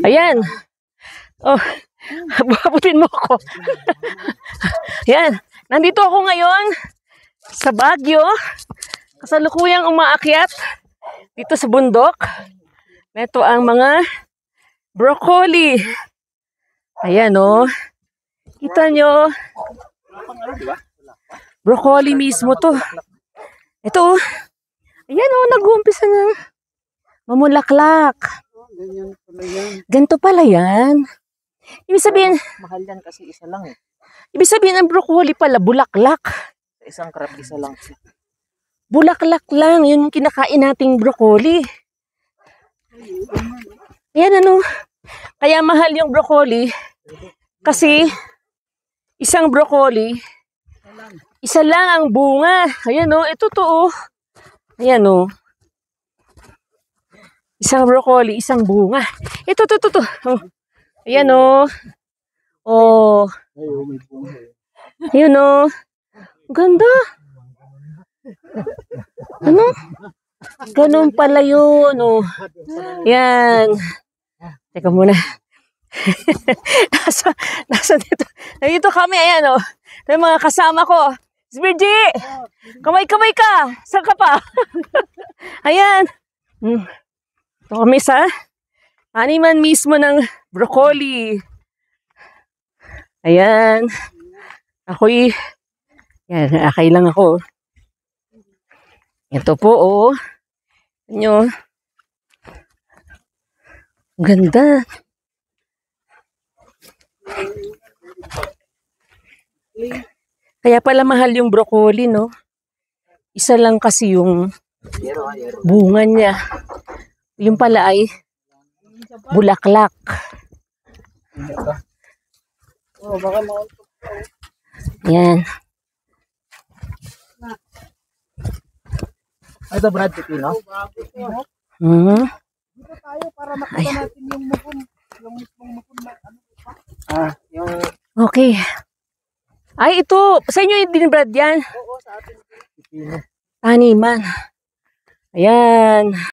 Ayan. Oh, abutin mo ako. Ayan. Nandito ako ngayon sa Baguio. Kasalukuyang umaakyat dito sa bundok. Ito ang mga broccoli. Ayan oh. Kita nyo. Broccoli mismo to. Ito oh. Ayan oh, nag-uumpisa na mamulaklak. Ganito pala yan. Ibig sabihin, mahal yan kasi isa lang eh. Ibig sabihin ang broccoli pala, bulaklak. Isang crab, isa lang. Bulaklak lang, yun yung kinakain nating broccoli. Ayan ano, kaya mahal yung broccoli. Kasi, isang broccoli, isa lang ang bunga. Ayan o, ito to o. Ayan o. Isang broccoli, isang bunga. Ito. Oh. Ayan o. Oh. Ayan o. Ganda. Ano? Ganun pala yun. Oh. Yan. Teka muna. nasa dito. Nandito kami. Ayan o. Yung mga kasama ko. Virgie! Kamay-kamay ka. Saan ka pa? Ayan. Ito kami sa animan mismo ng broccoli. Ayan. Ako'y, yan, akay lang ako. Ito po, oh. Nyo. Ganda. Kaya pala mahal yung broccoli, no? Isa lang kasi yung bunga niya. Yung pala ay bulaklak. Yan. Ito Brad Pipino? Dito tayo para makita natin yung mukon. Yung mismong mukon na ano pa. Yung... Okay. Ay, ito. Sa inyo yung din, Brad, yan? Oo, sa atin. Pipino. Taniman. Ayan.